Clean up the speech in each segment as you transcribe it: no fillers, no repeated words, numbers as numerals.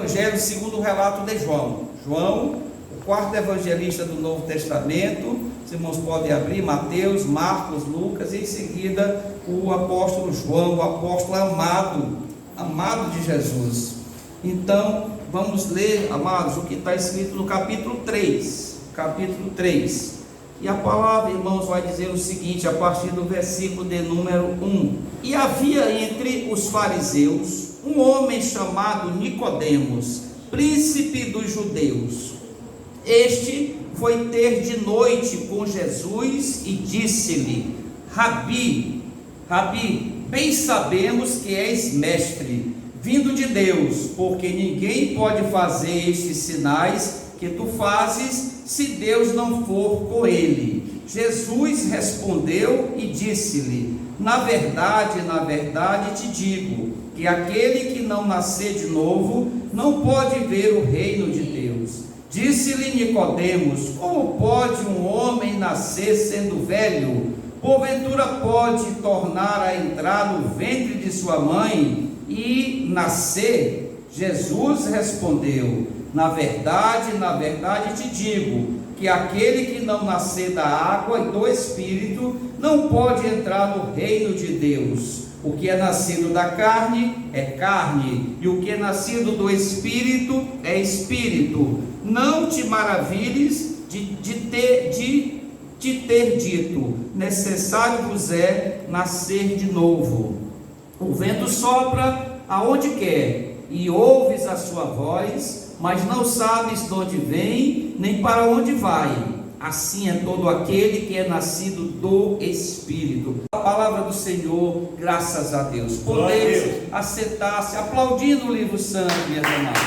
Evangelho segundo o relato de João. João, o quarto evangelista do Novo Testamento. Os irmãos podem abrir Mateus, Marcos, Lucas, e em seguida o apóstolo João, o apóstolo amado de Jesus. Então, vamos ler, amados, o que está escrito no capítulo 3. Capítulo 3. E a palavra, irmãos, vai dizer o seguinte, a partir do versículo de número 1. E havia entre os fariseus um homem chamado Nicodemos, príncipe dos judeus. Este foi ter de noite com Jesus e disse-lhe: Rabi, bem sabemos que és mestre, vindo de Deus, porque ninguém pode fazer estes sinais que tu fazes, se Deus não for com ele. Jesus respondeu e disse-lhe: na verdade te digo, que aquele que não nascer de novo, não pode ver o reino de Deus. Disse-lhe Nicodemos: como pode um homem nascer sendo velho? Porventura pode tornar a entrar no ventre de sua mãe e nascer? Jesus respondeu: na verdade te digo, que aquele que não nascer da água e do Espírito, não pode entrar no reino de Deus. O que é nascido da carne é carne, e o que é nascido do Espírito é Espírito. Não te maravilhes de ter dito: necessário vos é nascer de novo. O vento sopra aonde quer, e ouves a sua voz, mas não sabes de onde vem, nem para onde vai. Assim é todo aquele que é nascido do Espírito. A palavra do Senhor, graças a Deus. Podeis assentar-se, aplaudindo o livro santo, minhas amadas.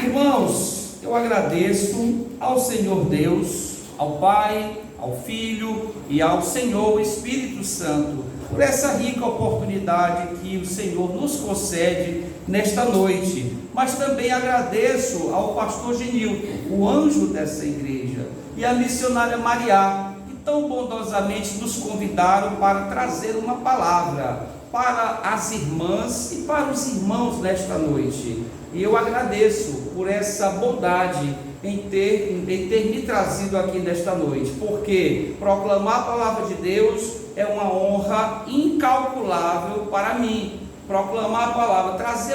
Irmãos, eu agradeço ao Senhor Deus, ao Pai, ao Filho e ao Senhor Espírito Santo, por essa rica oportunidade que o Senhor nos concede nesta noite. Mas também agradeço ao pastor Genilton, o anjo dessa igreja, e à missionária Maria, que tão bondosamente nos convidaram para trazer uma palavra para as irmãs e para os irmãos nesta noite. E eu agradeço por essa bondade em ter me trazido aqui nesta noite, porque proclamar a palavra de Deus é uma honra incalculável para mim. Proclamar a palavra, trazer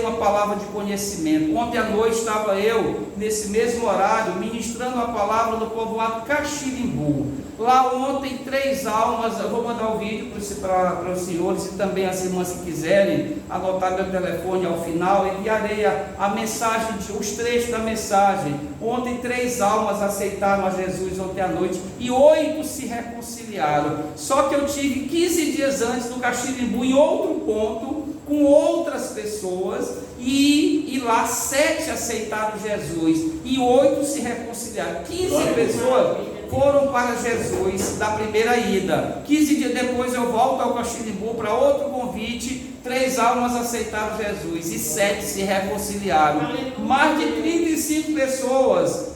uma palavra de conhecimento. Ontem à noite estava eu, nesse mesmo horário, ministrando a palavra no povoado Caxirimbu. Lá ontem, 3 almas, eu vou mandar o vídeo para os senhores e também as irmãs que quiserem anotar meu telefone ao final, enviarei a mensagem, os trechos da mensagem. Ontem 3 almas aceitaram a Jesus ontem à noite e 8 se reconciliaram. Só que eu tive 15 dias antes no Caxirimbu, em outro ponto, com outras pessoas, e lá 7 aceitaram Jesus e 8 se reconciliaram. 15 pessoas foram para Jesus da primeira ida. 15 dias depois eu volto ao Caxirimbu para outro convite. 3 almas aceitaram Jesus e 7 se reconciliaram. Mais de 35 pessoas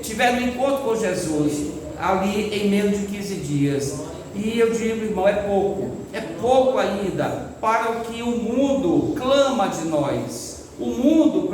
tiveram encontro com Jesus ali em menos de 15 dias. E eu digo, irmão, é pouco ainda para o que o mundo clama de nós. O mundo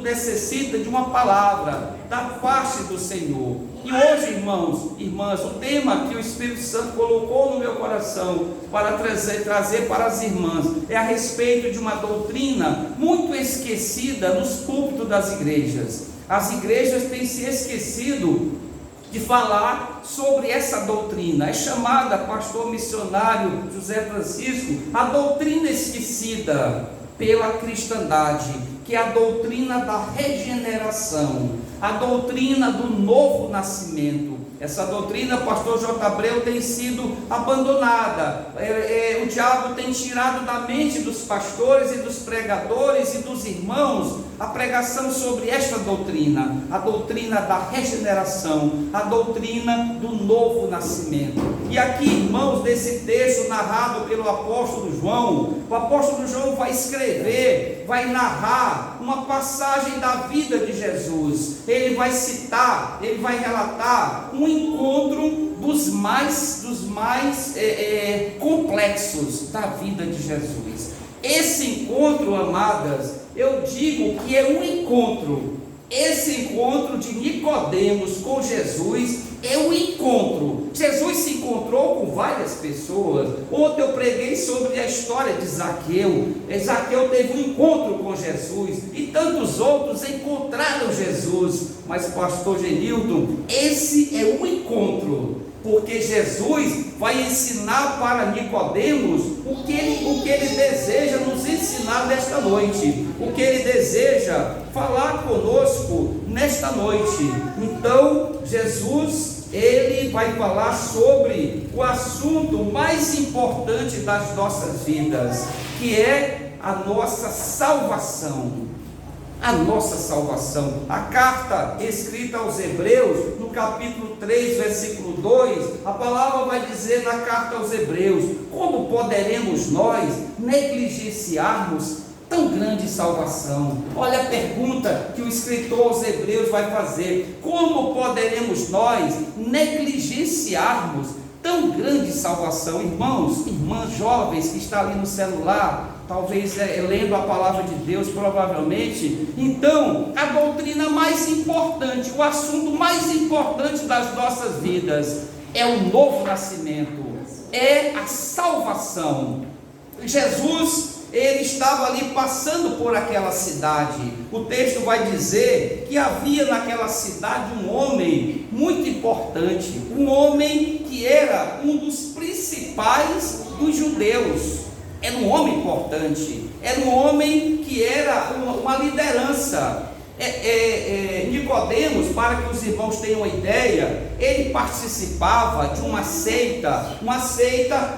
necessita de uma palavra da parte do Senhor. E hoje, irmãos, irmãs, o tema que o Espírito Santo colocou no meu coração para trazer para as irmãs é a respeito de uma doutrina muito esquecida nos púlpitos das igrejas. As igrejas têm se esquecido de falar sobre essa doutrina. É chamada, pastor missionário José Francisco, a doutrina esquecida pela cristandade, que é a doutrina da regeneração, a doutrina do novo nascimento. Essa doutrina, pastor J. Abreu, tem sido abandonada. O diabo tem tirado da mente dos pastores e dos pregadores e dos irmãos a pregação sobre esta doutrina, a doutrina da regeneração, a doutrina do novo nascimento. E aqui, irmãos, nesse texto narrado pelo apóstolo João, o apóstolo João vai escrever, vai narrar uma passagem da vida de Jesus. Ele vai citar, ele vai relatar um encontro dos mais complexos da vida de Jesus. Esse encontro, amadas, eu digo que é um encontro. Esse encontro de Nicodemos com Jesus é um encontro. Jesus se encontrou com várias pessoas. Ontem eu preguei sobre a história de Zaqueu. Zaqueu teve um encontro com Jesus e tantos outros encontraram Jesus. Mas, pastor Genilton, esse é um encontro, porque Jesus vai ensinar para Nicodemos o que ele deseja nos ensinar nesta noite, o que ele deseja falar conosco nesta noite. Então, Jesus, ele vai falar sobre o assunto mais importante das nossas vidas, que é a nossa salvação. A nossa salvação. A carta escrita aos Hebreus, no capítulo 3, versículo 2, a palavra vai dizer na carta aos Hebreus: como poderemos nós negligenciarmos tão grande salvação? Olha a pergunta que o escritor aos Hebreus vai fazer: como poderemos nós negligenciarmos tão grande salvação? Irmãos, irmãs jovens que estão ali no celular, talvez lendo a palavra de Deus, provavelmente. Então, a doutrina mais importante, o assunto mais importante das nossas vidas é o novo nascimento, é a salvação. Jesus, ele estava ali passando por aquela cidade. O texto vai dizer que havia naquela cidade um homem muito importante, um homem que era um dos principais dos judeus. Era um homem importante, era um homem que era uma liderança. Nicodemos, para que os irmãos tenham uma ideia, ele participava de uma seita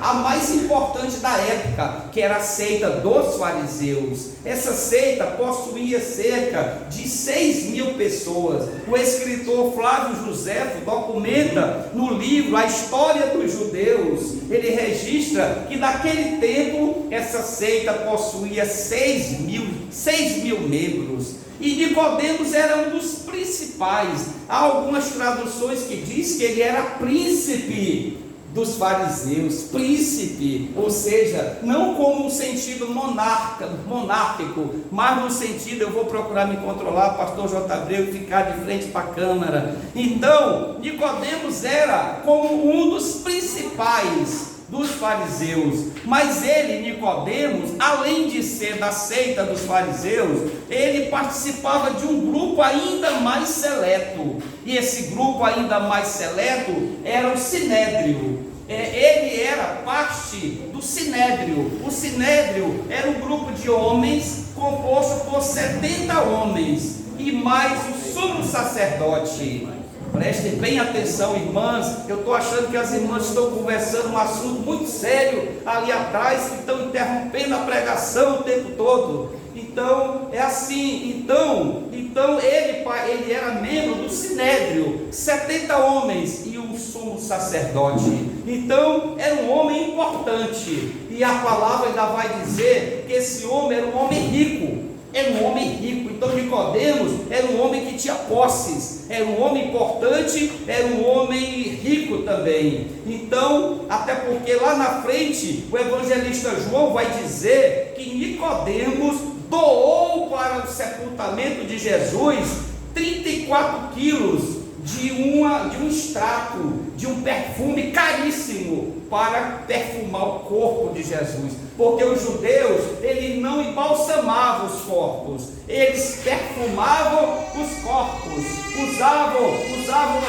a mais importante da época, que era a seita dos fariseus. Essa seita possuía cerca de 6.000 pessoas. O escritor Flávio Josefo documenta no livro A História dos Judeus. Ele registra que naquele tempo essa seita possuía 6.000 membros. E Nicodemos era um dos principais. Há algumas traduções que diz que ele era príncipe dos fariseus, príncipe, ou seja, não como um sentido monárquico, mas no sentido, eu vou procurar me controlar, pastor J. Abreu, e ficar de frente para a câmara. Então, Nicodemos era como um dos principais dos fariseus, mas ele, Nicodemos, além de ser da seita dos fariseus, ele participava de um grupo ainda mais seleto, e esse grupo ainda mais seleto era o Sinédrio. Ele era parte do Sinédrio. O Sinédrio era um grupo de homens composto por 70 homens e mais o sumo sacerdote. Prestem bem atenção, irmãs. Eu estou achando que as irmãs estão conversando um assunto muito sério ali atrás, que estão interrompendo a pregação o tempo todo. Então, é assim. Então ele era membro do Sinédrio, 70 homens e um sumo sacerdote. Então, era um homem importante. E a palavra ainda vai dizer que esse homem era um homem rico. Era um homem rico. Então Nicodemos era um homem que tinha posses, era um homem importante, era um homem rico também. Então, até porque lá na frente o evangelista João vai dizer que Nicodemos doou para o sepultamento de Jesus 34 quilos de um extrato, de um perfume caríssimo para perfumar o corpo de Jesus, porque os judeus, eles não embalsamavam os corpos, eles perfumavam os corpos, usavam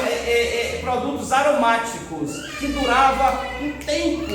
produtos aromáticos, que durava um tempo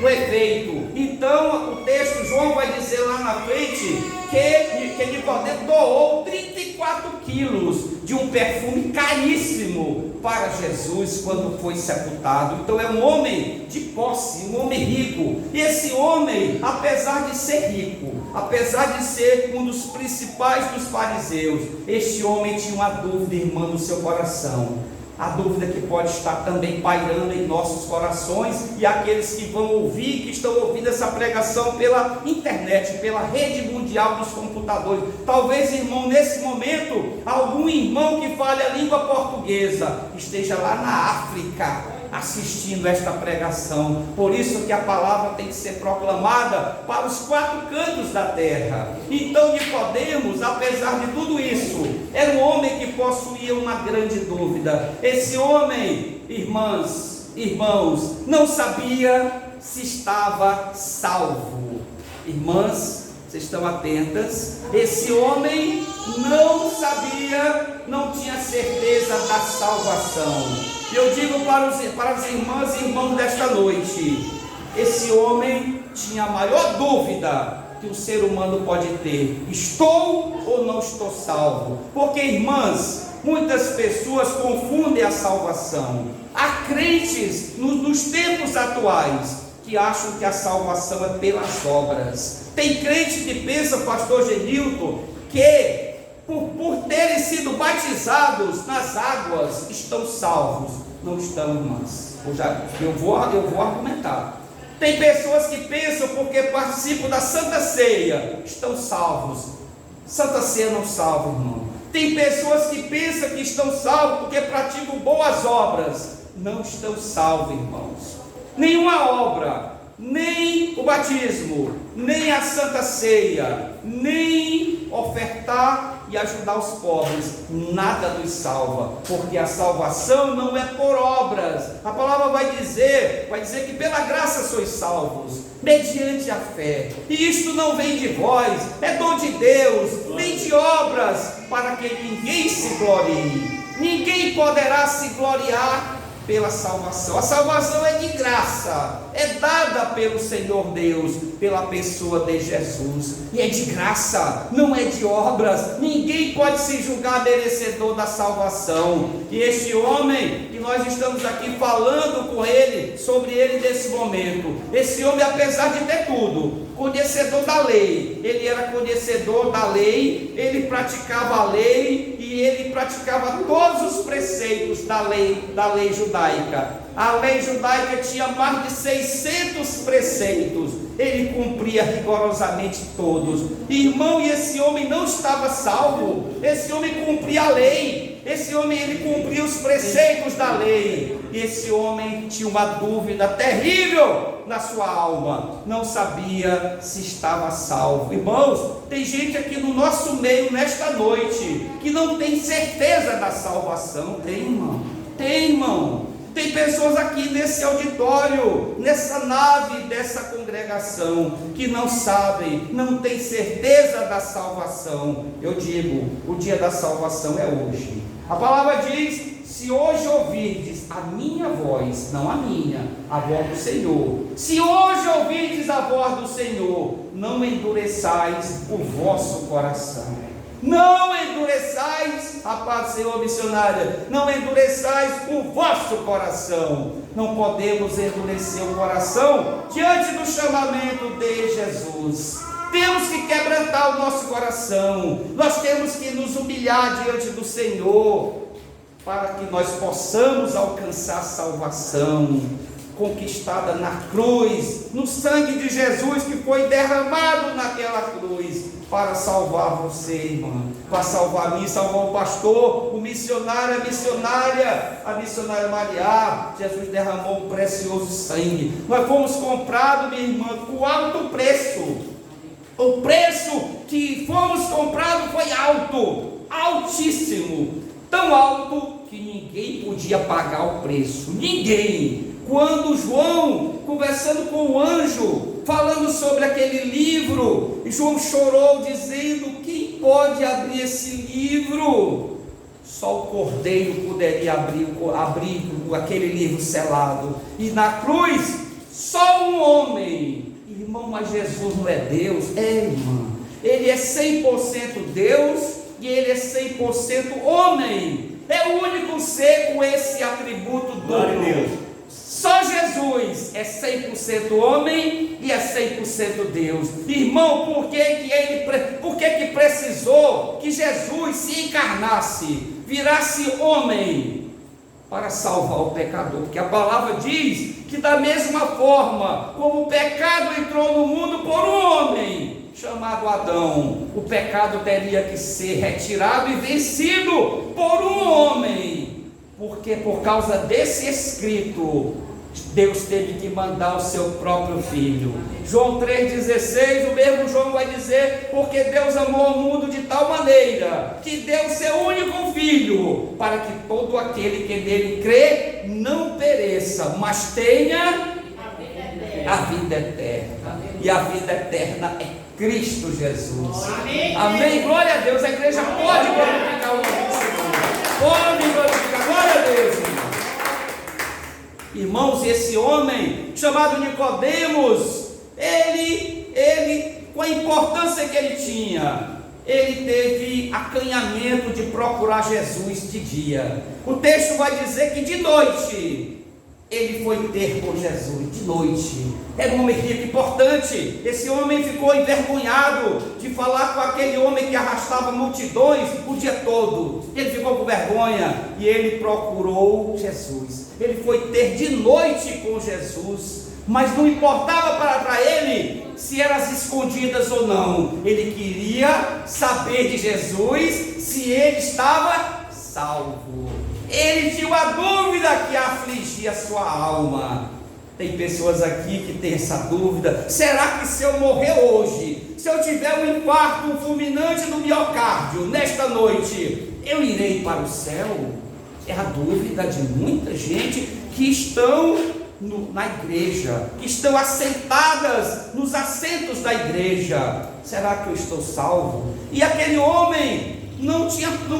o efeito. Então o texto, João vai dizer lá na frente que Nicodemo doou 34 quilos de um perfume caríssimo para Jesus quando foi sepultado. Então é um homem de posse, um homem rico. E esse homem, apesar de ser rico, apesar de ser um dos principais dos fariseus, este homem tinha uma dúvida, irmã, no seu coração. A dúvida que pode estar também pairando em nossos corações, e aqueles que vão ouvir, que estão ouvindo essa pregação pela internet, pela rede mundial dos computadores. Talvez, irmão, nesse momento, algum irmão que fale a língua portuguesa esteja lá na África assistindo esta pregação. Por isso que a palavra tem que ser proclamada para os 4 cantos da terra. Então Nicodemos, apesar de tudo isso, era um homem que possuía uma grande dúvida. Esse homem, irmãos, não sabia se estava salvo. Irmãs, vocês estão atentas? Esse homem não sabia, não tinha certeza da salvação. Eu digo para as irmãs e irmãos desta noite, esse homem tinha a maior dúvida que o ser humano pode ter: estou ou não estou salvo? Porque, irmãs, muitas pessoas confundem a salvação. Há crentes nos tempos atuais que acham que a salvação é pelas obras. Tem crente que pensa, pastor Genilton, que por terem sido batizados nas águas estão salvos. Não estão, irmãs. Eu vou argumentar. Tem pessoas que pensam, porque participam da Santa Ceia, estão salvos. Santa Ceia não salva, irmão. Tem pessoas que pensam que estão salvos porque praticam boas obras. Não estão salvos, irmãos. Nenhuma obra, nem o batismo, nem a Santa Ceia, nem ofertar e ajudar os pobres, nada nos salva, porque a salvação não é por obras. A palavra vai dizer que pela graça sois salvos, mediante a fé, e isto não vem de vós, é dom de Deus, nem de obras, para que ninguém se glorie. Ninguém poderá se gloriar pela salvação. A salvação é de graça, é dada pelo Senhor Deus, pela pessoa de Jesus, e é de graça, não é de obras. Ninguém pode se julgar merecedor da salvação. E este homem, que nós estamos aqui falando com ele, sobre ele nesse momento, esse homem, apesar de ter tudo, conhecedor da lei, ele era conhecedor da lei, ele praticava a lei, e ele praticava todos os preceitos da lei judaica. A lei judaica tinha mais de 600 preceitos, ele cumpria rigorosamente todos. Irmão, e esse homem não estava salvo. Esse homem cumpria a lei, esse homem ele cumpria os preceitos da lei, e esse homem tinha uma dúvida terrível na sua alma, não sabia se estava salvo. Irmãos, tem gente aqui no nosso meio nesta noite que não tem certeza da salvação. Tem, irmão. Tem pessoas aqui nesse auditório, nessa nave dessa congregação, que não sabem, não têm certeza da salvação. Eu digo, o dia da salvação é hoje. A palavra diz: se hoje ouvirdes a minha voz, não a minha, a voz do Senhor. Se hoje ouvirdes a voz do Senhor, não endureçais o vosso coração. Não endureçais, rapaz, Senhor missionária, não endureçais o vosso coração. Não podemos endurecer o coração diante do chamamento de Jesus. Temos que quebrantar o nosso coração. Nós temos que nos humilhar diante do Senhor, para que nós possamos alcançar a salvação conquistada na cruz, no sangue de Jesus que foi derramado naquela cruz, para salvar você, irmã, para salvar mim, salvar o pastor, o missionário, a missionária Maria. Jesus derramou um precioso sangue. Nós fomos comprados, minha irmã, com alto preço. O preço que fomos comprados foi alto, altíssimo, tão alto que ninguém podia pagar o preço. Ninguém. Quando João, conversando com o anjo, falando sobre aquele livro, João chorou dizendo: quem pode abrir esse livro? Só o Cordeiro poderia abrir aquele livro selado. E na cruz, só um homem. Irmão, mas Jesus não é Deus? É, irmã. Ele é 100% Deus e ele é 100% homem. É o único ser com esse atributo duplo. Só Jesus é 100% homem e é 100% Deus. Irmão, por que precisou que Jesus se encarnasse, virasse homem? para salvar o pecador, porque a palavra diz que da mesma forma como o pecado entrou no mundo por um homem chamado Adão, o pecado teria que ser retirado e vencido por um homem, porque por causa desse escrito Deus teve que mandar o seu próprio filho. João 3,16, o mesmo João vai dizer: porque Deus amou o mundo de tal maneira que deu seu único filho, para que todo aquele que nele crê não pereça, mas tenha a vida eterna. E a vida eterna é Cristo Jesus. Amém. Amém. Glória a Deus. A igreja pode glorificar o nome do Senhor. Pode glorificar. Glória a Deus, irmão. Irmãos, esse homem chamado Nicodemos, ele, com a importância que ele tinha, ele teve acanhamento de procurar Jesus de dia. O texto vai dizer que de noite ele foi ter com Jesus, de noite. Era um homem rico, importante. Esse homem ficou envergonhado de falar com aquele homem que arrastava multidões o dia todo. Ele ficou com vergonha e ele procurou Jesus. Ele foi ter de noite com Jesus, mas não importava para ele se eram as escondidas ou não. Ele queria saber de Jesus se ele estava salvo. Ele tinha uma dúvida que afligia a sua alma. Tem pessoas aqui que têm essa dúvida: será que se eu morrer hoje, se eu tiver um infarto fulminante no miocárdio nesta noite, eu irei para o céu? É a dúvida de muita gente que estão na igreja, que estão assentadas nos assentos da igreja. Será que eu estou salvo? E aquele homem não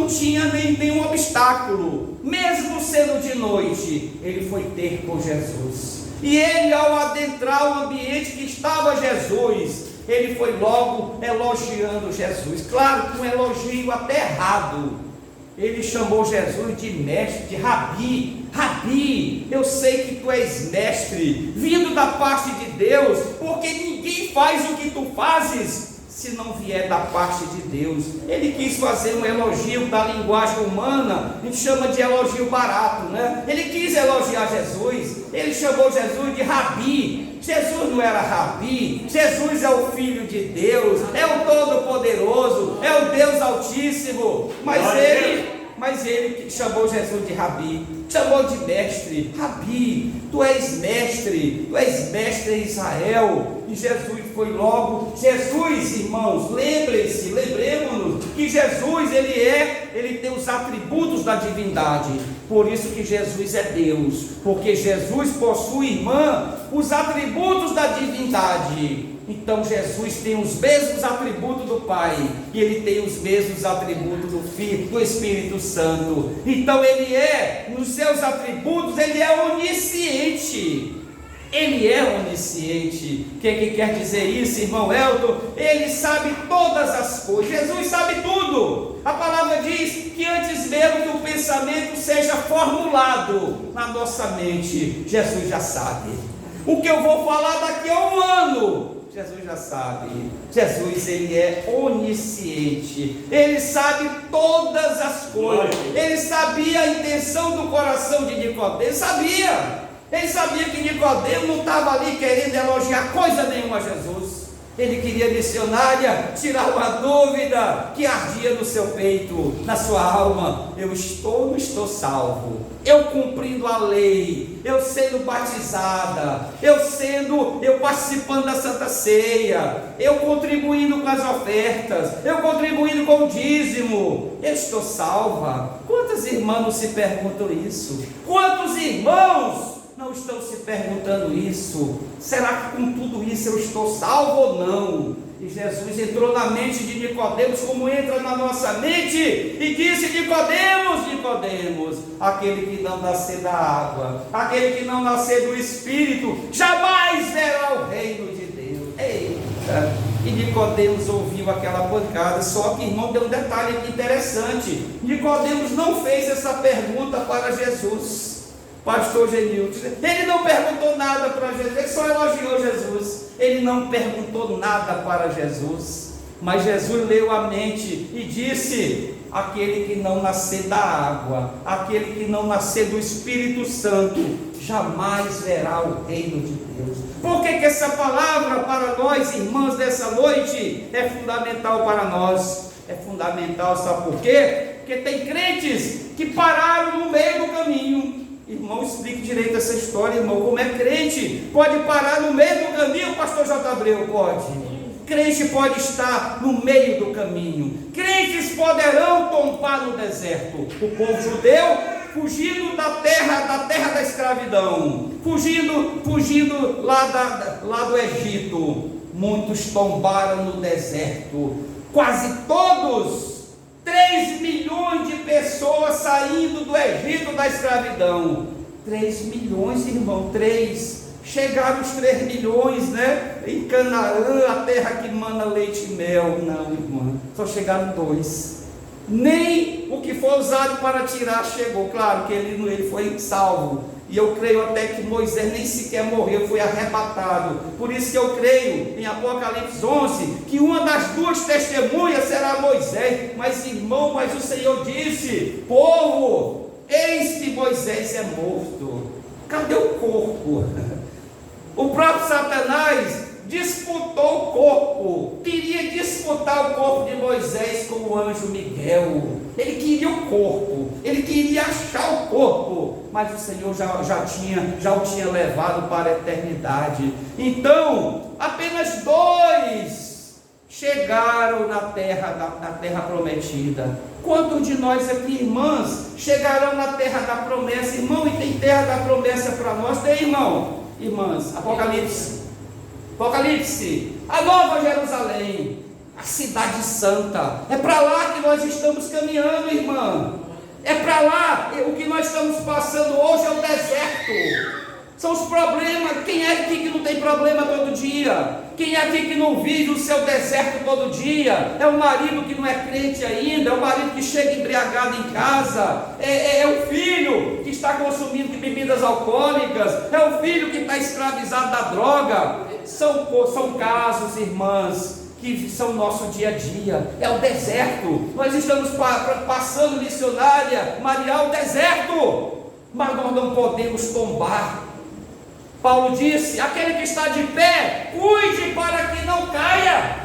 tinha nenhum obstáculo, mesmo sendo de noite, ele foi ter com Jesus. E ele, ao adentrar o ambiente que estava Jesus, ele foi logo elogiando Jesus, claro, com um elogio até errado. Ele chamou Jesus de mestre, de rabi. Rabi, eu sei que tu és mestre, vindo da parte de Deus, porque ninguém faz o que tu fazes se não vier da parte de Deus. Ele quis fazer um elogio da linguagem humana, a gente chama de elogio barato, né? Ele quis elogiar Jesus, ele chamou Jesus de rabi. Jesus não era rabi, Jesus é o Filho de Deus, é o Todo-Poderoso, é o Deus Altíssimo, mas ele chamou Jesus de rabi, chamou de mestre. Rabi, tu és mestre em Israel. E Jesus foi logo. Jesus, irmãos, lembremos-nos que Jesus, ele tem os atributos da divindade. Por isso que Jesus é Deus, porque Jesus possui, irmã, os atributos da divindade. Então Jesus tem os mesmos atributos do Pai, e ele tem os mesmos atributos do Filho, do Espírito Santo. Então ele nos seus atributos, ele é onisciente. Ele é onisciente. O que quer dizer isso, irmão Elton? Ele sabe todas as coisas. Jesus sabe tudo. A palavra diz que antes mesmo que o pensamento seja formulado na nossa mente, Jesus já sabe. O que eu vou falar daqui a um ano, Jesus já sabe. Jesus, ele é onisciente. Ele sabe todas as coisas. Ele sabia a intenção do coração de Nicodemo. Ele sabia que Nicodemo não estava ali querendo elogiar coisa nenhuma a Jesus. Ele queria, missionária, tirar uma dúvida que ardia no seu peito, na sua alma. Eu estou ou não estou salvo? Eu cumprindo a lei, eu sendo batizada, eu participando da Santa Ceia, eu contribuindo com as ofertas, eu contribuindo com o dízimo, eu estou salva? Quantas irmãs não se perguntam isso? Quantos irmãos não estão se perguntando isso? Será que com tudo isso eu estou salvo ou não? E Jesus entrou na mente de Nicodemos, como entra na nossa mente, e disse: Nicodemos, aquele que não nascer da água, aquele que não nascer do Espírito, jamais verá o reino de Deus. Eita! E Nicodemos ouviu aquela pancada. Só que, irmão, tem um detalhe aqui interessante: Nicodemos não fez essa pergunta para Jesus. Pastor Genilton, ele não perguntou nada para Jesus, ele só elogiou Jesus. Ele não perguntou nada para Jesus, mas Jesus leu a mente e disse: aquele que não nascer da água, aquele que não nascer do Espírito Santo, jamais verá o reino de Deus. Por que essa palavra para nós, irmãos, dessa noite é fundamental para nós? É fundamental, sabe por quê? Porque tem crentes que pararam no meio do caminho. Irmão, explique direito essa história, irmão. Como é crente? Pode parar no meio do caminho, pastor J. Abreu? Pode. Crente pode estar no meio do caminho. Crentes poderão tombar no deserto. O povo judeu fugindo da terra da escravidão, fugindo lá do Egito. Muitos tombaram no deserto. Quase todos. 3 milhões de pessoas saindo do Egito da escravidão. 3 milhões, irmão, 3. Chegaram os 3 milhões, né? Em Canaã, a terra que mana leite e mel. Não, irmão, só chegaram 2. Nem o que foi usado para tirar chegou. Claro que ele foi salvo. E eu creio até que Moisés nem sequer morreu, foi arrebatado. Por isso que eu creio em Apocalipse 11, que uma das 2 testemunhas será Moisés. Mas irmão, o Senhor disse: povo, eis que Moisés é morto. Cadê o corpo? O próprio Satanás disputou o corpo, queria disputar o corpo de Moisés com o anjo Miguel. Ele queria o corpo, ele queria achar o corpo, mas o Senhor já o tinha levado para a eternidade. Então, apenas 2 chegaram na terra prometida. Quantos de nós aqui, irmãs, chegarão na terra da promessa? Irmão, e tem terra da promessa para nós? Tem, irmão? Irmãs, Apocalipse, a Nova Jerusalém, a cidade santa. É para lá que nós estamos caminhando, irmã. É para lá. O que nós estamos passando hoje é o deserto. São os problemas. Quem é aqui que não tem problema todo dia? Quem é aqui que não vive o seu deserto todo dia? É o marido que não é crente ainda, é o marido que chega embriagado em casa, é o filho que está consumindo bebidas alcoólicas, é o filho que está escravizado da droga. São casos, irmãs, que são nosso dia a dia. É o deserto. Nós estamos passando, missionária Maria, o deserto, mas nós não podemos tombar. Paulo disse: aquele que está de pé, cuide para que não caia.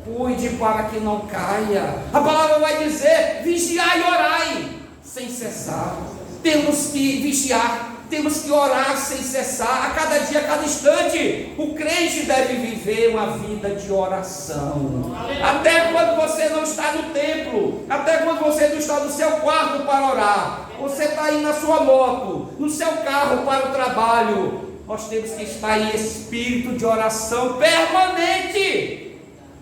Cuide para que não caia. A palavra vai dizer: vigiai e orai sem cessar. Temos que vigiar, temos que orar sem cessar, a cada dia, a cada instante. O crente deve viver uma vida de oração. Até quando você não está no templo, até quando você não está no seu quarto para orar, você está aí na sua moto, no seu carro para o trabalho. Nós temos que estar em espírito de oração permanente,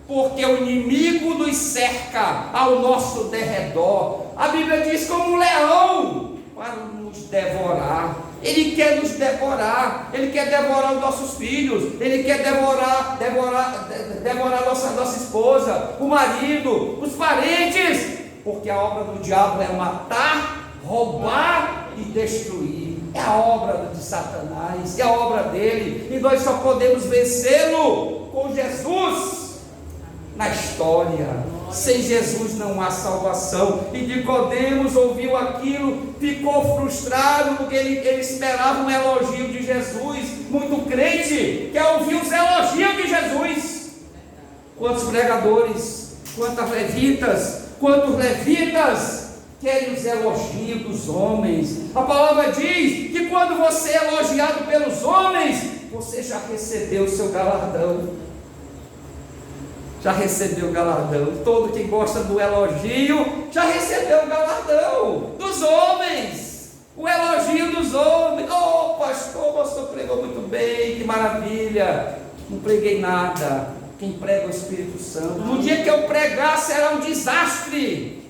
porque o inimigo nos cerca ao nosso derredor. A Bíblia diz: como um leão para nos devorar. Ele quer nos devorar, ele quer devorar os nossos filhos, ele quer devorar nossa esposa, o marido, os parentes, porque a obra do diabo é matar, roubar e destruir. É a obra de Satanás, é a obra dele, e nós só podemos vencê-lo com Jesus na história. Sem Jesus não há salvação. E Nicodemos ouviu aquilo, ficou frustrado, porque ele esperava um elogio de Jesus. Muito crente quer ouvir os elogios de Jesus. Quantos pregadores, quantos levitas querem os elogios dos homens. A palavra diz que quando você é elogiado pelos homens, você já recebeu o seu galardão. Já recebeu o galardão. Todo quem gosta do elogio já recebeu o galardão dos homens. O elogio dos homens. Oh, pastor, você pregou muito bem, que maravilha. Não preguei nada. Quem prega é o Espírito Santo. No dia que eu pregar será um desastre,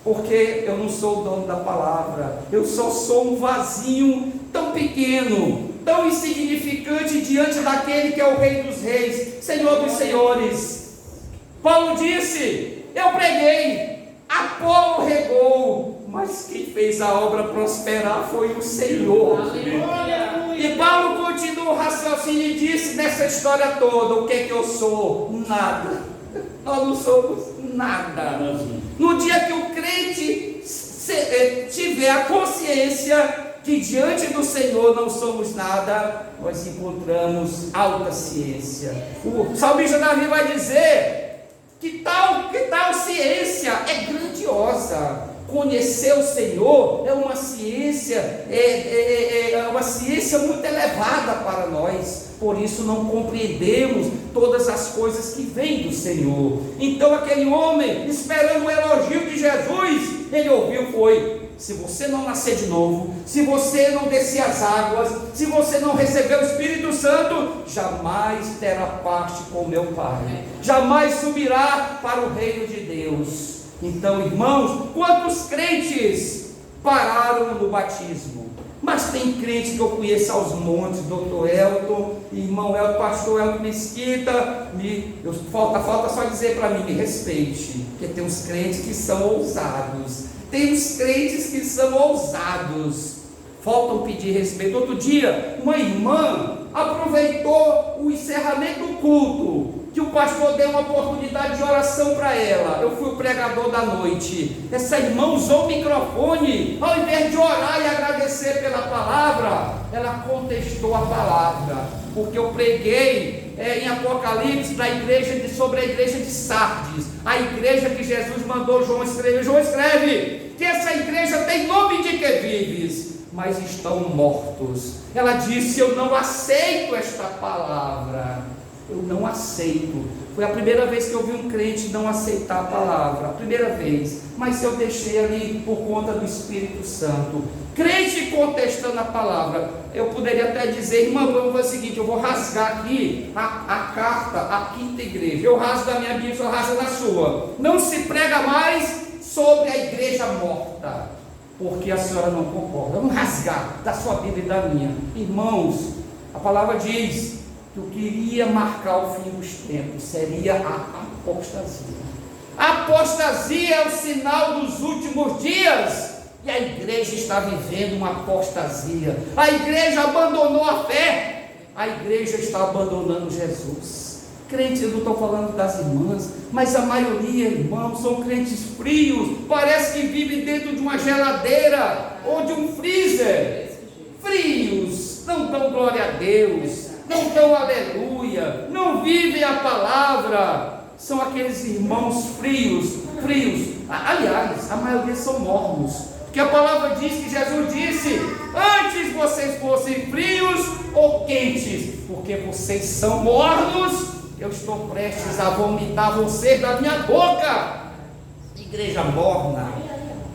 porque eu não sou o dono da palavra. Eu só sou um vasinho tão pequeno, tão insignificante diante daquele que é o Rei dos Reis, Senhor dos Senhores. Paulo disse: eu preguei, Apolo regou, mas quem fez a obra prosperar foi o Senhor. Aleluia. E Paulo continua o raciocínio e disse nessa história toda: o que é que eu sou? Nada. Nós não somos nada. No dia que o crente tiver a consciência que diante do Senhor não somos nada, nós encontramos alta ciência. O salmista Davi vai dizer que tal ciência é grandiosa. Conhecer o Senhor é uma ciência, é uma ciência muito elevada para nós. Por isso não compreendemos todas as coisas que vêm do Senhor. Então aquele homem, esperando o elogio de Jesus, ele ouviu foi: se você não nascer de novo, se você não descer as águas, se você não receber o Espírito Santo, jamais terá parte com meu Pai, jamais subirá para o reino de Deus. Então, irmãos, quantos crentes pararam no batismo? Mas tem crente que eu conheço aos montes, doutor Elton, irmão Elton, pastor Elton Mesquita, falta só dizer para mim, me respeite, porque tem uns crentes que são ousados, tem uns crentes que são ousados, faltam pedir respeito. Outro dia, uma irmã aproveitou o encerramento do culto, que o pastor deu uma oportunidade de oração para ela. Eu fui o pregador da noite. Essa irmã usou o microfone, ao invés de orar e agradecer pela palavra, ela contestou a palavra, porque eu preguei em Apocalipse sobre a igreja de Sardes, a igreja que Jesus mandou João escrever. João escreve que essa igreja tem nome de que vives, mas estão mortos. Ela disse: eu não aceito esta palavra. Eu não aceito. Foi a primeira vez que eu vi um crente não aceitar a palavra, a primeira vez, mas eu deixei ali por conta do Espírito Santo. Crente contestando a palavra. Eu poderia até dizer: irmão, vamos fazer o seguinte, eu vou rasgar aqui a carta à quinta igreja, eu rasgo da minha Bíblia, eu rasgo da sua. Não se prega mais sobre a igreja morta, porque a senhora não concorda. Vamos rasgar da sua Bíblia e da minha. Irmãos, a palavra diz que o que iria marcar o fim dos tempos seria a apostasia. A apostasia é o sinal dos últimos dias, e a igreja está vivendo uma apostasia. A igreja abandonou a fé, a igreja está abandonando Jesus. Crentes, eu não estou falando das irmãs, mas a maioria, irmãos, são crentes frios, parece que vivem dentro de uma geladeira ou de um freezer. Frios, não dão glória a Deus, não dão aleluia, não vivem a palavra. São aqueles irmãos frios. Aliás, a maioria são mornos, porque a palavra diz que Jesus disse: antes vocês fossem frios ou quentes, porque vocês são mornos, eu estou prestes a vomitar vocês da minha boca. Igreja morna,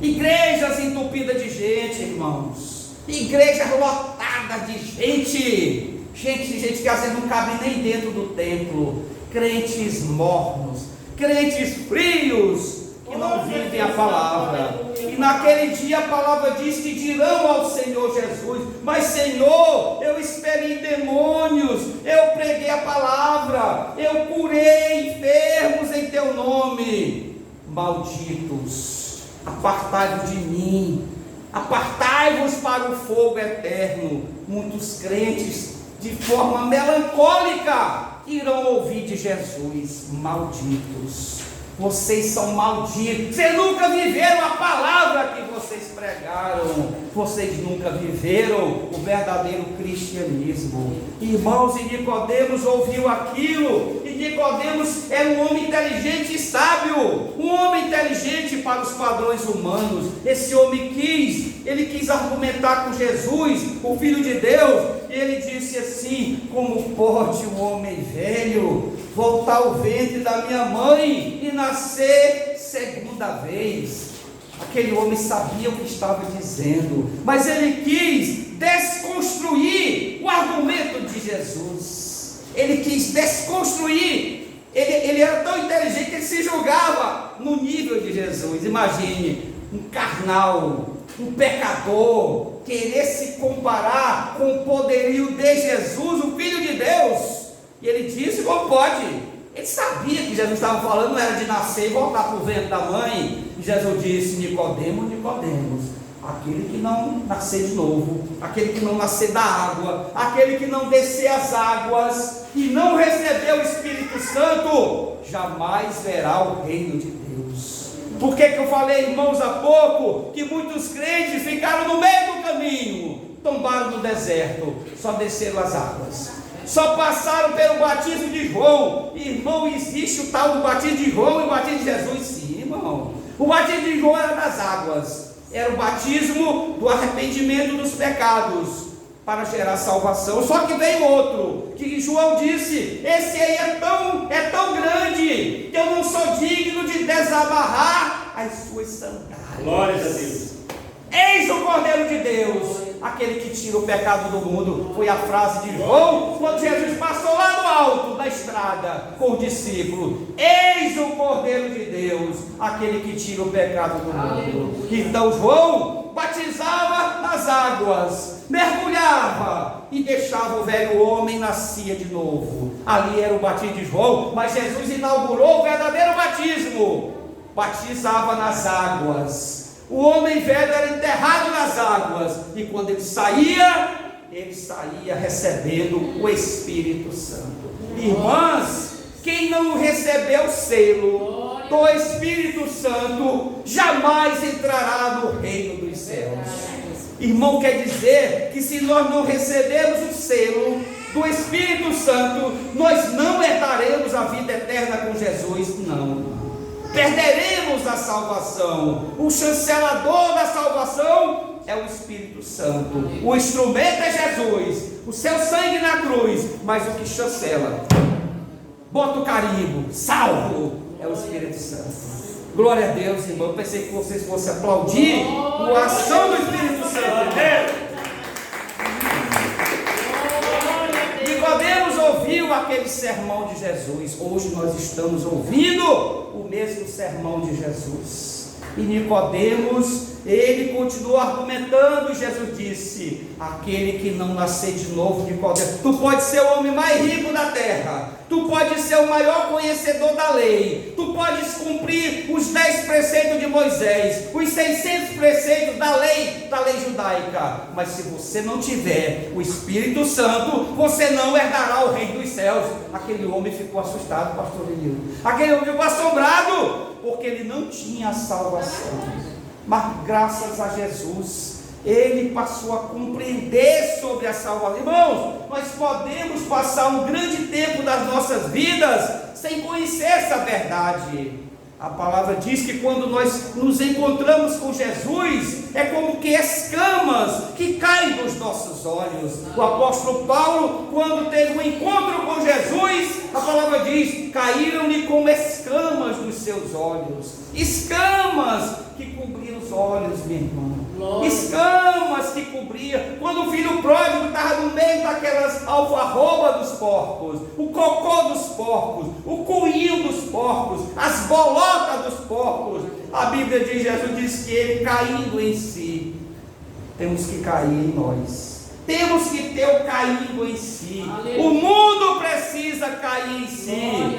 igrejas entupidas de gente, irmãos, igrejas lotadas de gente que às vezes não cabe nem dentro do templo. Crentes mornos, crentes frios, que não vivem a palavra. E naquele dia a palavra diz que dirão ao Senhor Jesus: mas Senhor, eu expeli demônios, eu preguei a palavra, eu curei enfermos em teu nome. Malditos, apartai-vos de mim, apartai-vos para o fogo eterno. Muitos crentes, de forma melancólica, irão ouvir de Jesus: malditos, vocês são malditos, vocês nunca viveram a palavra que vocês pregaram, vocês nunca viveram o verdadeiro cristianismo. Irmãos, e Nicodemos ouviu aquilo, e Nicodemos era um homem inteligente e sábio, um homem inteligente para os padrões humanos. Esse homem quis argumentar com Jesus, o Filho de Deus, e ele disse assim: como pode um homem velho voltar ao ventre da minha mãe e nascer segunda vez? Aquele homem sabia o que estava dizendo, mas ele quis desconstruir o argumento de Jesus. Ele quis desconstruir. Ele era tão inteligente que ele se julgava no nível de Jesus. Imagine um carnal, um pecador, querer se comparar com o poderio de Jesus, o Filho de Deus. E ele disse: como pode? Ele sabia que Jesus estava falando não era de nascer e voltar para o ventre da mãe. E Jesus disse: Nicodemos, aquele que não nascer de novo, aquele que não nascer da água, aquele que não descer as águas e não receber o Espírito Santo, jamais verá o reino de Deus. Por que eu falei, irmãos, há pouco, que muitos crentes ficaram no meio do caminho, tombaram no deserto, só desceram as águas, só passaram pelo batismo de João. Irmão, existe o tal do batismo de João e o batismo de Jesus? Sim, irmão. O batismo de João era nas águas, era o batismo do arrependimento dos pecados, para gerar salvação. Só que veio outro, que João disse: esse aí é tão grande, que eu não sou digno de desamarrar as suas sandálias. Glória a Deus. Eis o Cordeiro de Deus, aquele que tira o pecado do mundo. Foi a frase de João, quando Jesus passou lá no alto da estrada, com o discípulo: eis o Cordeiro de Deus, aquele que tira o pecado do mundo. Então João batizava nas águas, mergulhava e deixava o velho homem, nascia de novo. Ali era o batismo de João, mas Jesus inaugurou o verdadeiro batismo. Batizava nas águas. O homem velho era enterrado nas águas, e quando ele saía recebendo o Espírito Santo. Irmãs, quem não recebeu o selo do Espírito Santo jamais entrará no reino dos céus. Irmão, quer dizer que se nós não recebermos o selo do Espírito Santo, nós não herdaremos a vida eterna com Jesus, não. Perderemos a salvação. O chancelador da salvação é o Espírito Santo. O instrumento é Jesus, o seu sangue na cruz, mas o que chancela, bota o carimbo, salvo, é o Espírito Santo. Glória a Deus, irmão. Eu pensei que vocês fossem aplaudir a ação do Espírito Santo. Nicodemos ouviu aquele sermão de Jesus. Hoje nós estamos ouvindo o mesmo sermão de Jesus. E Nicodemos, ele continuou argumentando, e Jesus disse: aquele que não nascer de novo, Nicodemos, tu pode ser o homem mais rico da terra, tu pode ser o maior conhecedor da lei, tu podes cumprir os 10 preceitos de Moisés, os 600 preceitos da lei judaica, mas se você não tiver o Espírito Santo, você não herdará o reino dos céus. Aquele homem ficou assustado, pastor Lenil. Aquele homem ficou assombrado, porque ele não tinha a salvação. Mas graças a Jesus, ele passou a compreender sobre a salvação. Irmãos, nós podemos passar um grande tempo das nossas vidas sem conhecer essa verdade. A palavra diz que quando nós nos encontramos com Jesus, é como que escamas que caem dos nossos olhos. O apóstolo Paulo, quando teve um encontro com Jesus, a palavra diz: caíram-lhe como escamas dos seus olhos. Escamas que cobriam os olhos, minha irmã. Escamas que cobriam. Quando o filho pródigo estava no meio daquelas alfarrobas dos porcos, o cocô dos porcos, o coinho dos porcos, as bolotas dos porcos, a Bíblia diz, Jesus diz que ele caindo em si. Temos que cair em nós. Temos que ter o caindo em si. Aleluia. O mundo precisa cair em si.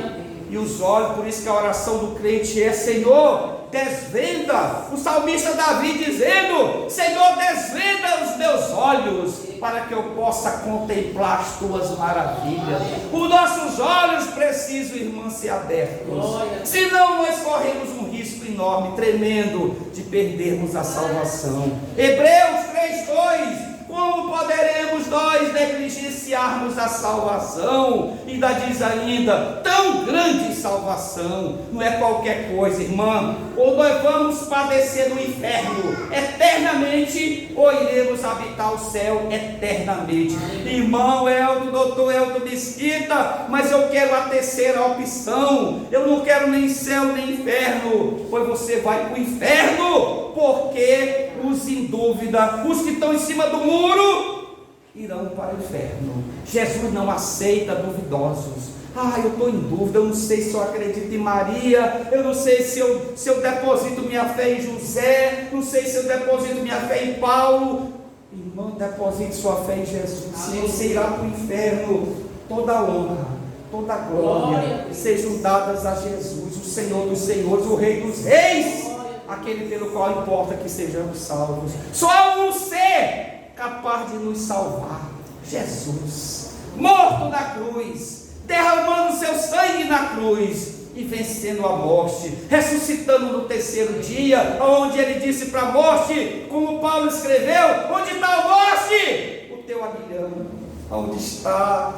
E os olhos, por isso que a oração do crente é: Senhor, desvenda. O salmista Davi dizendo: Senhor, desvenda os meus olhos, para que eu possa contemplar as tuas maravilhas. Os nossos olhos precisam, irmãos, ser abertos. Senão nós corremos um risco enorme, tremendo, de perdermos a salvação. Hebreus 3:2. Como poderemos nós negligenciarmos a salvação? E ainda diz ainda: tão grande salvação, não é qualquer coisa, irmã. Ou nós vamos padecer no inferno eternamente, ou iremos habitar o céu eternamente. Irmão Elton, doutor Elton Mesquita, mas eu quero a terceira opção. Eu não quero nem céu nem inferno. Pois você vai para o inferno, porque os em dúvida, os que estão em cima do muro, irão para o inferno. Jesus não aceita duvidosos. Eu estou em dúvida, eu não sei se eu acredito em Maria, eu não sei se eu deposito minha fé em José, não sei se eu deposito minha fé em Paulo. Irmão, deposite sua fé em Jesus, senão você irá para o inferno. Toda honra, toda glória sejam dadas a Jesus, o Senhor dos senhores, o Rei dos reis, aquele pelo qual importa que sejamos salvos. Só há um ser capaz de nos salvar: Jesus, morto na cruz, derramando seu sangue na cruz, e vencendo a morte, ressuscitando no terceiro dia, onde ele disse para a morte, como Paulo escreveu: onde está a morte? O teu aguilhão. Onde está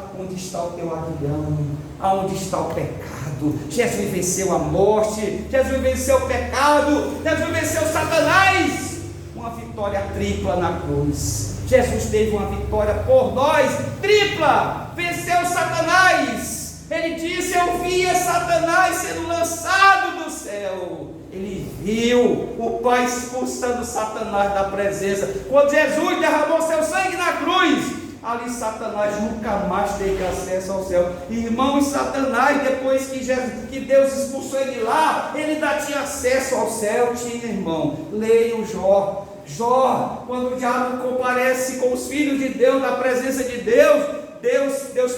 o teu aguilhão? Aonde está o pecado? Jesus venceu a morte, Jesus venceu o pecado, Jesus venceu Satanás. Uma vitória tripla na cruz. Jesus teve uma vitória por nós, tripla, venceu Satanás. Ele disse: eu via Satanás sendo lançado do céu. Ele viu o Pai expulsando Satanás da presença. Quando Jesus derramou seu sangue na cruz, ali Satanás nunca mais teve acesso ao céu. Irmão, Satanás, depois que Deus expulsou ele lá, ele ainda tinha acesso ao céu. Tinha, irmão. Leiam Jó. Jó, quando o diabo comparece com os filhos de Deus, na presença de Deus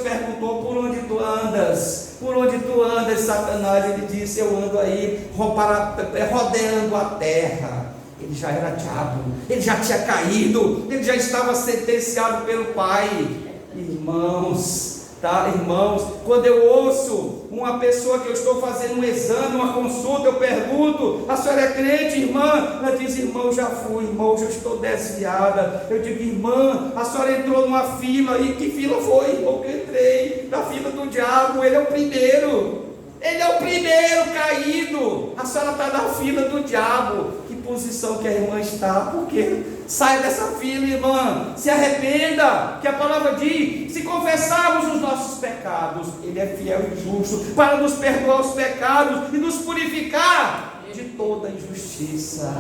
perguntou: por onde tu andas? Por onde tu andas, Satanás? Ele disse: eu ando aí rodeando a terra. Ele já era diabo, ele já tinha caído, ele já estava sentenciado pelo Pai. Irmãos, quando eu ouço uma pessoa que eu estou fazendo um exame, uma consulta, eu pergunto: a senhora é crente, irmã? Ela diz: irmão, já fui, irmão, já estou desviada. Eu digo: irmã, a senhora entrou numa fila, e que fila foi, irmão, que eu entrei? Na fila do diabo. Ele é o primeiro. Ele é o primeiro caído. A senhora está na fila do diabo. Que posição que a irmã está? Porque sai dessa fila, irmã. Se arrependa, que a palavra diz: se confessarmos os nossos pecados, Ele é fiel e justo para nos perdoar os pecados e nos purificar de toda injustiça.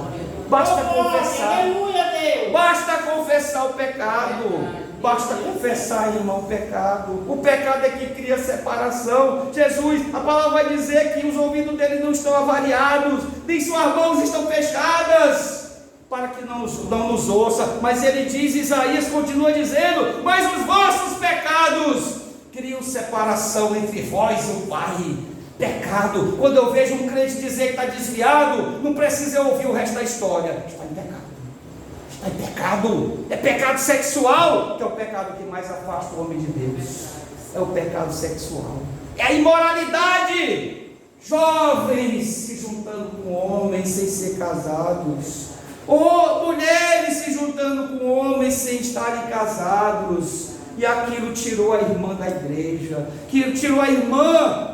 Basta confessar. Basta confessar o pecado. Basta confessar, irmão, o pecado. O pecado é que cria separação. Jesus, a palavra vai dizer que os ouvidos dele não estão avariados, nem suas mãos estão fechadas, para que não nos ouça. Mas ele diz, Isaías continua dizendo: mas os vossos pecados criam separação entre vós e o Pai. Pecado. Quando eu vejo um crente dizer que está desviado, não precisa eu ouvir o resto da história. Está em pecado. É pecado, é pecado sexual, que é o pecado que mais afasta o homem de Deus. É o pecado sexual, é a imoralidade. Jovens se juntando com homens sem ser casados, ou mulheres se juntando com homens sem estarem casados, e aquilo tirou a irmã da igreja, que tirou a irmã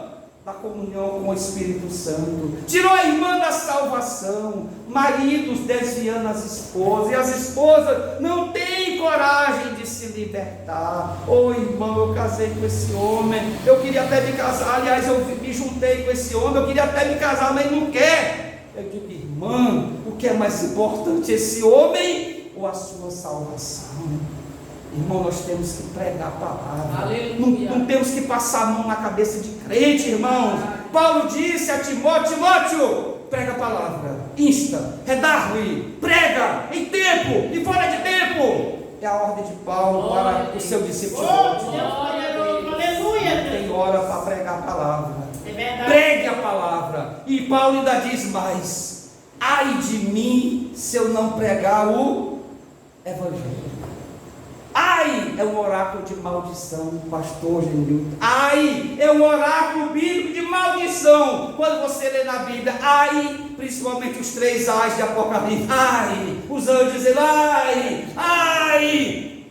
da comunhão com o Espírito Santo, tirou a irmã da salvação. Maridos desviando as esposas, e as esposas não têm coragem de se libertar. Irmão, eu casei com esse homem, eu queria até me casar, aliás, eu me juntei com esse homem, eu queria até me casar, mas não quer. Eu digo: irmã, o que é mais importante, esse homem ou a sua salvação? Irmão, nós temos que pregar a palavra. Não temos que passar a mão na cabeça de crente, irmãos. Paulo disse a Timóteo: prega a palavra, insta, redargue, prega em tempo e fora de tempo. É a ordem de Paulo para o seu discípulo Timóteo. Tem hora para pregar a palavra. Pregue a palavra. E Paulo ainda diz mais: ai de mim se eu não pregar o Evangelho. Ai, é um oráculo de maldição, pastor Genilton. Ai, é um oráculo bíblico de maldição. Quando você lê na Bíblia, ai, principalmente os 3 ais de Apocalipse, ai, os anjos dizendo ai,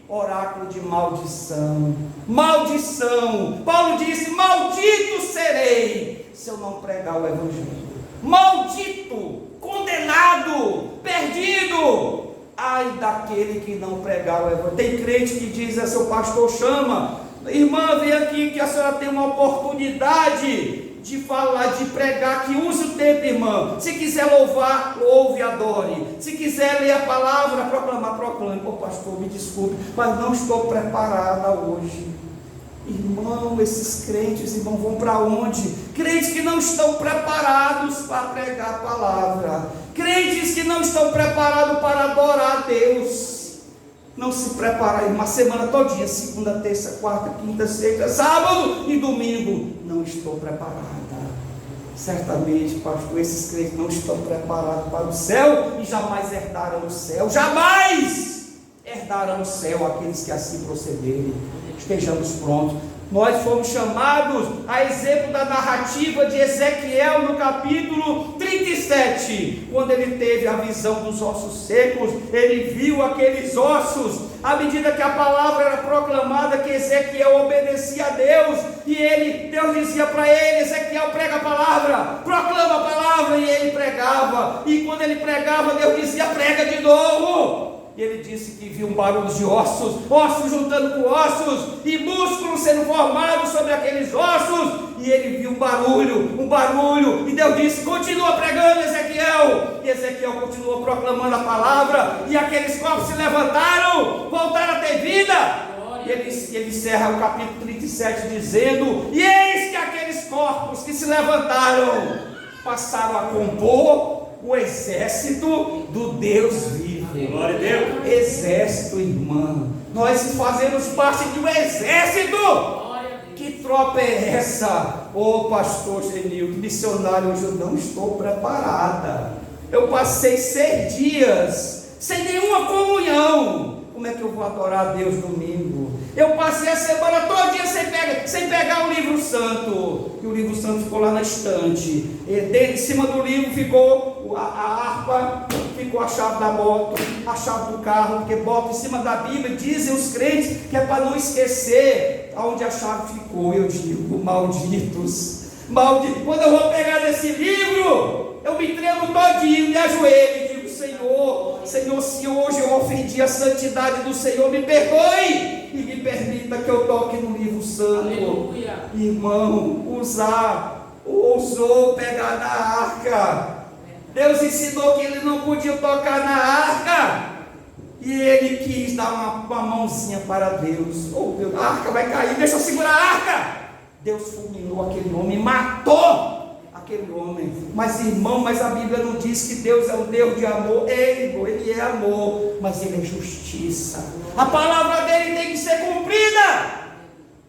oráculo de maldição. Maldição. Paulo disse: maldito serei se eu não pregar o Evangelho. Maldito, condenado, perdido. Ai daquele que não pregar o Evangelho. Tem crente que diz: seu pastor chama, irmã, vem aqui que a senhora tem uma oportunidade de falar, de pregar, que use o tempo, irmã. Se quiser louvar, louve e adore. Se quiser ler a palavra, proclame. Pastor, me desculpe, mas não estou preparada hoje. Irmão, esses crentes, irmão, vão para onde? Crentes que não estão preparados para pregar a palavra, crentes que não estão preparados para adorar a Deus. Não se prepara uma semana todinha, segunda, terça, quarta, quinta, sexta, sábado e domingo. Não estou preparada. Certamente, pastor, esses crentes não estão preparados para o céu e jamais herdarão o céu. Jamais herdarão o céu aqueles que assim procederem. Estejamos prontos. Nós fomos chamados a exemplo da narrativa de Ezequiel no capítulo 37, quando ele teve a visão dos ossos secos. Ele viu aqueles ossos, à medida que a palavra era proclamada, que Ezequiel obedecia a Deus, e Deus dizia para ele: Ezequiel, prega a palavra, proclama a palavra, e ele pregava, e quando ele pregava, Deus dizia: prega de novo. E ele disse que viu um barulho de ossos, ossos juntando com ossos, e músculos sendo formados sobre aqueles ossos. E ele viu um barulho, e Deus disse: continua pregando, Ezequiel. E Ezequiel continuou proclamando a palavra, e aqueles corpos se levantaram, voltaram a ter vida. E ele encerra o capítulo 37 dizendo: e eis que aqueles corpos que se levantaram passaram a compor o exército do Deus vivo. Glória a Deus. Exército, irmã. Nós fazemos parte de um exército. Que tropa é essa? Pastor Genildo, missionário, hoje eu não estou preparada. Eu passei 6 dias sem nenhuma comunhão. Como é que eu vou adorar a Deus domingo? Eu passei a semana todinha sem pegar o livro santo. E o livro santo ficou lá na estante. Em cima do livro ficou a harpa, ficou a chave da moto, a chave do carro, porque bota em cima da Bíblia. Dizem os crentes que é para não esquecer aonde a chave ficou. Eu digo: malditos. Quando eu vou pegar nesse livro, eu me tremo todinho, me ajoelho e digo: Senhor, se hoje eu ofendi a santidade do Senhor, me perdoe e me permita que eu toque no livro santo. Aleluia. Irmão, ousou pegar na arca. Deus ensinou que ele não podia tocar na arca, e ele quis dar uma mãozinha para Deus. Deus, a arca vai cair, deixa eu segurar a arca. Deus fulminou aquele homem, matou aquele homem. Mas irmão, a Bíblia não diz que Deus é um Deus de amor. Ele é amor, mas ele é justiça. A palavra dele tem que ser cumprida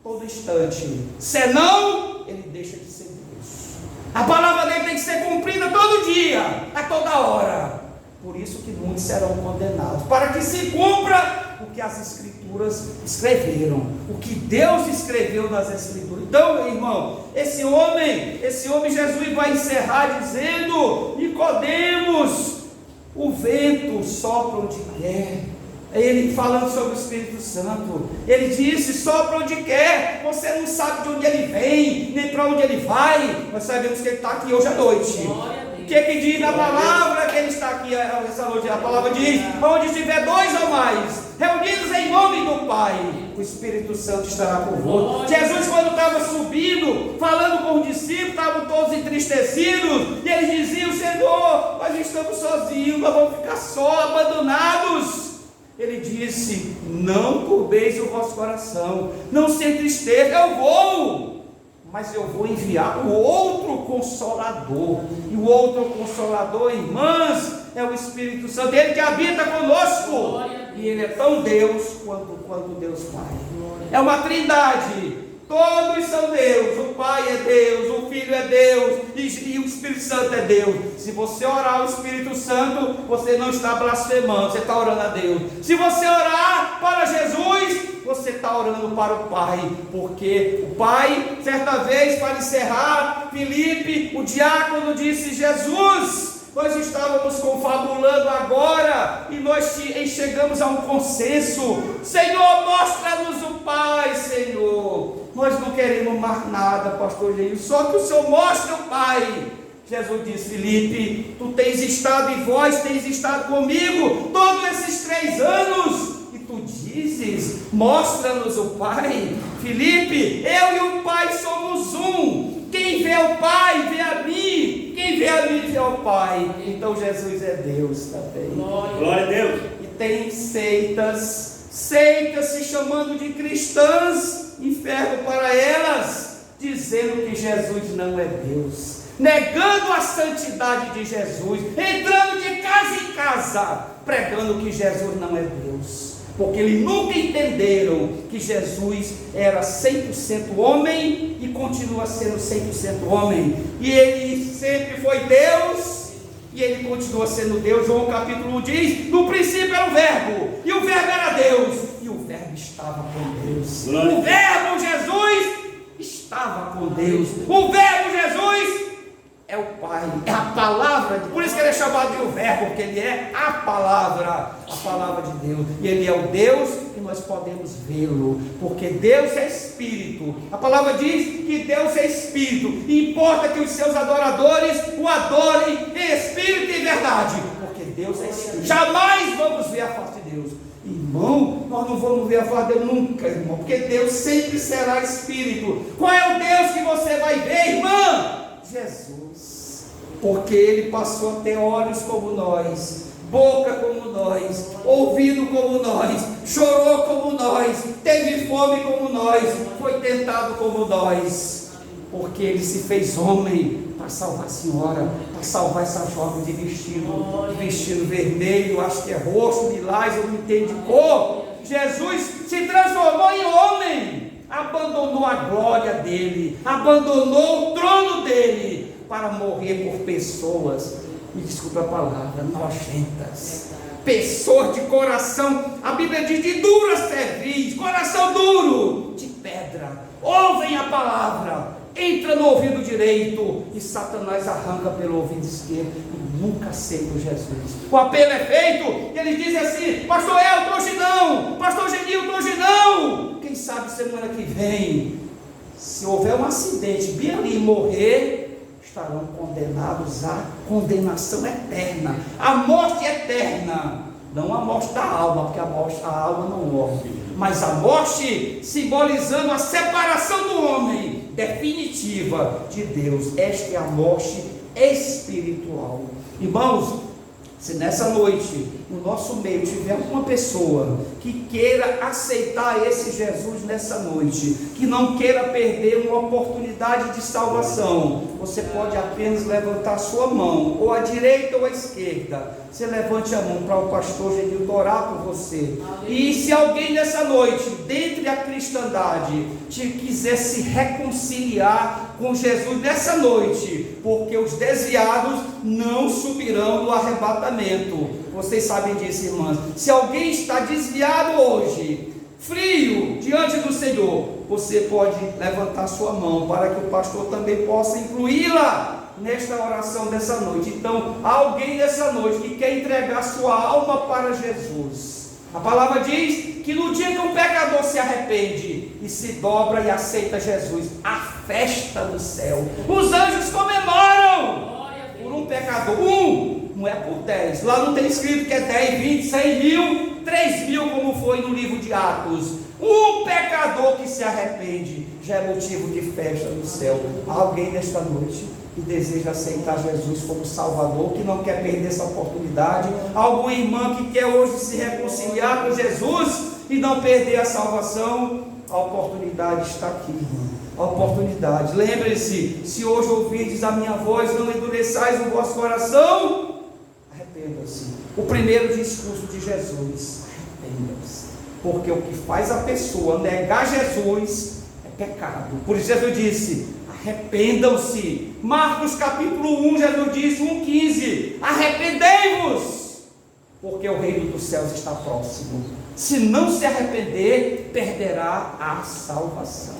todo instante, senão ele deixa de ser Deus. A palavra dele tem que ser cumprida todo dia, a toda hora. Por isso que muitos serão condenados, para que se cumpra o que as Escrituras escreveram, o que Deus escreveu nas Escrituras. Então, irmão, esse homem Jesus vai encerrar dizendo: Nicodemos, o vento sopra onde quer. Ele falando sobre o Espírito Santo, ele disse: sopra onde quer. Você não sabe de onde ele vem, nem para onde ele vai. Nós sabemos que ele está aqui hoje à noite. O que diz na palavra que ele está aqui essa noite? A palavra diz: onde estiver 2 ou mais reunidos em nome do Pai, o Espírito Santo estará convosco. Jesus, quando estava subindo, falando com os discípulos, estavam todos entristecidos, e eles diziam: Senhor, nós estamos sozinhos, nós vamos ficar só, abandonados. Ele disse: não turbeis o vosso coração, não se entristeça, eu vou, mas eu vou enviar o outro Consolador. E o outro Consolador, irmãs, é o Espírito Santo, ele que habita conosco. E ele é tão Deus quanto Deus Pai. É uma trindade. Todos são Deus. O Pai é Deus, o Filho é Deus e o Espírito Santo é Deus. Se você orar ao Espírito Santo, você não está blasfemando, você está orando a Deus. Se você orar para Jesus, você está orando para o Pai, porque o Pai, certa vez, para encerrar, Filipe, o diácono, disse: Jesus, nós estávamos confabulando agora e nós chegamos a um consenso. Senhor, mostra-nos o Pai, Senhor. Nós não queremos mais nada, pastor Jair, só que o Senhor mostra o Pai. Jesus disse: Filipe, tu tens estado e vós tens estado comigo todos esses 3 anos, e tu dizes: mostra-nos o Pai. Filipe, eu e o Pai somos um. Quem vê o Pai, vê a mim. Quem vê a mim, vê o Pai. Então Jesus é Deus também. Glória a Deus. E tem seitas se chamando de cristãs, inferno para elas, dizendo que Jesus não é Deus, negando a santidade de Jesus, entrando de casa em casa, pregando que Jesus não é Deus, porque eles nunca entenderam que Jesus era 100% homem e continua sendo 100% homem, e ele sempre foi Deus, e ele continua sendo Deus. João capítulo 1 diz: no princípio era o verbo, e o verbo era Deus, e o verbo estava com Deus. O verbo Jesus estava com Deus. O Verbo Jesus é o Pai, é a palavra, por isso que ele é chamado de o Verbo, porque ele é a palavra de Deus, e ele é o Deus que nós podemos vê-lo, porque Deus é Espírito. A palavra diz que Deus é Espírito, e importa que os seus adoradores o adorem em Espírito e em verdade, porque Deus é Espírito. Jamais vamos ver a face de Deus, irmão. Nós não vamos ver a face de Deus nunca, irmão, porque Deus sempre será Espírito. Qual é o Deus que você vai ver, irmã? Jesus, porque ele passou a ter olhos como nós, boca como nós, ouvido como nós, chorou como nós, teve fome como nós, foi tentado como nós, porque ele se fez homem para salvar a senhora, para salvar essa jovem de vestido vermelho, acho que é roxo, lilás, eu não entendo de cor. Jesus se transformou em homem, abandonou a glória dele, abandonou o trono dele para morrer por pessoas, me desculpa a palavra, nojentas, pessoas de coração, a Bíblia diz de dura cerviz, coração duro, de pedra, ouvem a palavra, entra no ouvido direito e Satanás arranca pelo ouvido esquerdo e nunca aceitam Jesus. O apelo é feito e eles dizem assim: pastor Elton, hoje não, pastor Genilton, hoje não. Quem sabe semana que vem, se houver um acidente bem ali morrer, estarão condenados à condenação eterna, à morte eterna. Não a morte da alma, porque a alma não morre, mas a morte simbolizando a separação do homem definitiva de Deus. Esta é a morte espiritual. Irmãos, se nessa noite no nosso meio tiver uma pessoa que queira aceitar esse Jesus nessa noite, que não queira perder uma oportunidade de salvação, você pode apenas levantar sua mão, ou à direita ou à esquerda. Você levante a mão para o pastor Genilton orar por você. E se alguém nessa noite, dentro da cristandade, quiser se reconciliar com Jesus nessa noite, porque os desviados não subirão no arrebatamento. Vocês sabem disso, irmãs. Se alguém está desviado hoje, frio diante do Senhor, você pode levantar sua mão para que o pastor também possa incluí-la nesta oração dessa noite. Então, alguém nessa noite que quer entregar sua alma para Jesus, a palavra diz que no dia que um pecador se arrepende e se dobra e aceita Jesus, a festa do céu, os anjos comemoram por um pecador, não é por 10, lá não tem escrito que é 10, 20, 100 mil, 3 mil, como foi no livro de Atos. Um pecador que se arrepende já é motivo de festa no céu. Alguém nesta noite que deseja aceitar Jesus como Salvador, que não quer perder essa oportunidade, alguma irmã que quer hoje se reconciliar com Jesus e não perder a salvação, a oportunidade está aqui, irmão. A oportunidade, lembre-se, se hoje ouvirdes a minha voz, não endureçais o vosso coração, arrependam-se. O primeiro discurso de Jesus, arrependam-se, porque o que faz a pessoa negar Jesus é pecado. Por isso Jesus disse: arrependam-se. Marcos capítulo 1, Jesus disse, 1,15: arrependei-vos, porque o reino dos céus está próximo. Se não se arrepender, perderá a salvação.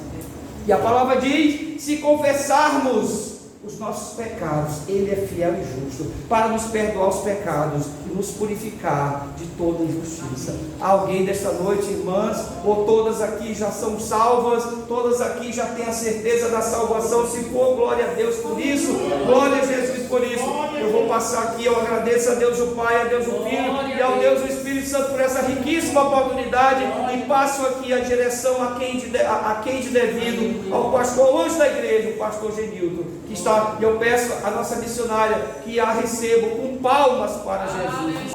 E a palavra diz: se confessarmos os nossos pecados, Ele é fiel e justo para nos perdoar os pecados e nos purificar de toda injustiça. Alguém desta noite, irmãs, ou todas aqui já são salvas, todas aqui já têm a certeza da salvação? Se for, glória a Deus por isso, glória a Jesus por isso. Eu vou passar aqui, eu agradeço a Deus o Pai, a Deus o Filho e ao Deus o Espírito Santo por essa riquíssima oportunidade, e passo aqui a direção a quem de devido, ao pastor anjo da igreja, o pastor Genilton, que está. Eu peço a nossa missionária que a receba com palmas para Jesus.